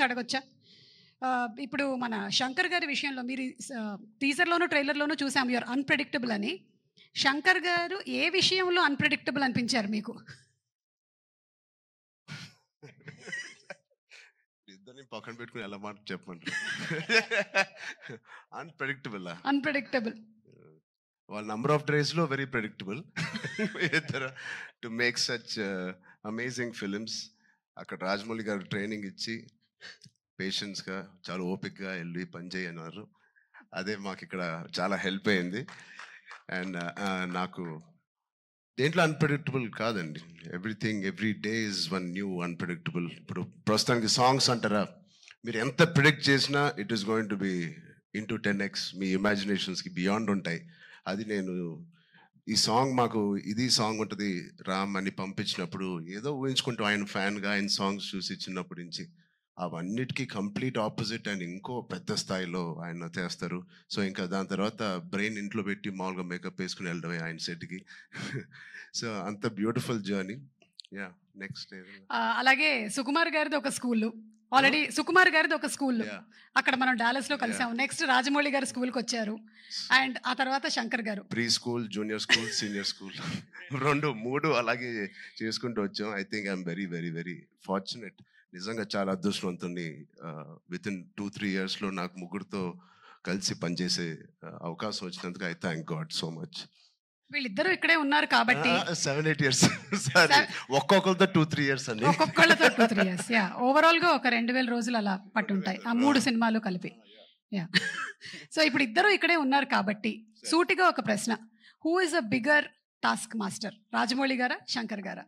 Questions అడగొచ్చా? ఇప్పుడు మన శంకర్ గారి విషయంలో మీరు టీజర్‌లోను, ట్రైలర్‌లోను చూసాం యూఆర్ అన్‌ప్రెడిక్టబుల్ అని. శంకర్ గారు ఏ విషయంలో అన్‌ప్రెడిక్టబుల్ అనిపించారు మీకు? ఇద్దరిని పక్కన పెట్టుకుని ఎలా మాట చెప్పమంటారు? అన్‌ప్రెడిక్టబులా? అన్‌ప్రెడిక్టబుల్. వాళ్ళ నంబర్ ఆఫ్ డేస్‌లో వెరీ ప్రెడిక్టబుల్. ఇద్దరు to make such amazing films. అక్కడ రాజమౌళి గారు ట్రైనింగ్ ఇచ్చి పేషెన్స్‌గా చాలా ఓపికగా వెళ్ళి పని చేయన్నారు. అదే మాకు ఇక్కడ చాలా హెల్ప్ అయింది. అండ్ నాకు దేంట్లో అన్‌ప్రెడిక్టబుల్ కాదండి. Everything every day is one new unpredictable. ఇప్పుడు ప్రస్తుతానికి సాంగ్స్ అంటారా, మీరు ఎంత ప్రిడిక్ట్ చేసినా it is going to be into 10x. మీ ఇమాజినేషన్స్కి బియాండ్ ఉంటాయి. అది నేను ఈ సాంగ్ మాకు ఇది సాంగ్ ఉంటుంది రామ్ అని పంపించినప్పుడు ఏదో ఊహించుకుంటూ ఆయన ఫ్యాన్గా ఆయన సాంగ్స్ చూసి చిన్నప్పటి నుంచి అవన్నిటికీ కంప్లీట్ ఆపోజిట్ అండ్ ఇంకో పెద్ద స్థాయిలో ఆయన చేస్తారు. సో ఇంకా దాని తర్వాత బ్రెయిన్ ఇంట్లో పెట్టి మామూలుగా మేకప్ వేసుకుని వెళ్ళడమే ఆయన సెట్కి. సో అంత బ్యూటిఫుల్ జర్నీ. యా నెక్స్ట్ అలాగే సుకుమార్ గారిది ఒక స్కూల్, ఆల్రెడీ సుకుమార్ గారిది ఒక స్కూల్, అక్కడ మనం డాలస్ లో కలిసాం. నెక్స్ట్ రాజమౌళి గారి స్కూల్కి వచ్చారు, అండ్ ఆ తర్వాత శంకర్ గారు. Pre school, junior school, senior school 2, 3 అలాగే చేసుకుంటూ వచ్చాం. I think I'm very very very fortunate. నిజంగా చాలా అదృష్టవంతుని. విత్ ఇన్ 2-3 yearsలో నాకు ముగ్గురితో కలిసి పనిచేసే అవకాశం వచ్చినందుకు I thank God so much. వీళ్ళిద్దరూ ఇక్కడే ఉన్నారు కాబట్టి 7-8 years సారీ, ఒక్కొక్కరితో 2-3 years అండి. ఒక్కొక్కళ్ళతో 2-3 years. యా, ఓవరాల్ గా ఒక 2000 రోజులు అలా పట్టుంటాయి ఆ 3 సినిమాలు కలిపి. యా, సో ఇప్పుడు ఇద్దరు ఇక్కడే ఉన్నారు కాబట్టి సూటిగా ఒక ప్రశ్న, who is a bigger task master, Rajamouli గారా శంకర్ గారా?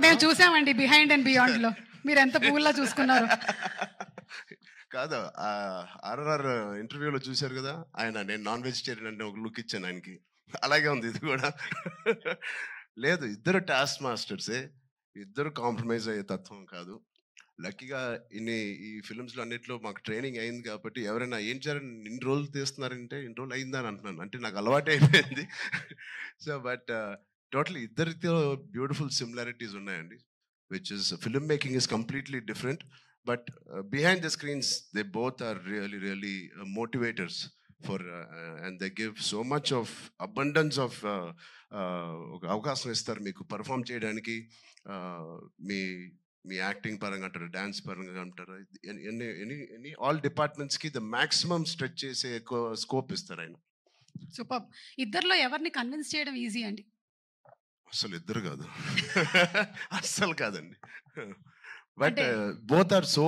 మేము చూసామండి బిహైండ్ అండ్ బియాండ్ లో మీరు ఎంత పువ్వుల్లా చూసుకున్నారు. కాదు, ఆర్ఆర్ ఇంటర్వ్యూలో చూశారు కదా ఆయన, నేను నాన్ వెజిటేరియన్ అంటే ఒక లుక్ ఇచ్చాను ఆయనకి. అలాగే ఉంది ఇది కూడా. లేదు, ఇద్దరు టాస్క్ మాస్టర్సే, ఇద్దరు కాంప్రమైజ్ అయ్యే తత్వం కాదు. లక్కీగా ఈ ఫిల్మ్స్లో అన్నిట్లో మాకు ట్రైనింగ్ అయింది కాబట్టి ఎవరైనా ఏం చేయాలని ఇన్ని రోజులు తీస్తున్నారంటే ఇన్ని రోజులు అయిందని అంటున్నాను, అంటే నాకు అలవాటు అయిపోయింది. సో బట్ టోటలీ ఇద్దరితో బ్యూటిఫుల్ సిమిలారిటీస్ ఉన్నాయండి, which is film making is completely different. But behind the screens, they both are really, really motivators for, and they give so much of abundance of అవకాశం ఇస్తారు మీకు perform చేయడానికి. మీ acting పరంగా అంటారు, dance పరంగా అంటారు, any all డిపార్ట్మెంట్స్కి the maximum stretch చేసే స్కోప్ ఇస్తారు ఆయన. సూపర్. ఇద్దరిలో ఎవరిని కన్విన్స్ చేయడం ఈజీ అండి? అసలు ఇద్దరు కాదు, అస్సలు కాదండి. But both are so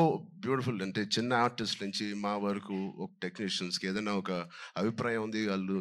beautiful. అంటే చిన్న ఆర్టిస్ట్ నుంచి మా వరకు ఒక టెక్నీషియన్స్కి ఏదైనా ఒక అభిప్రాయం ఉంది, వాళ్ళు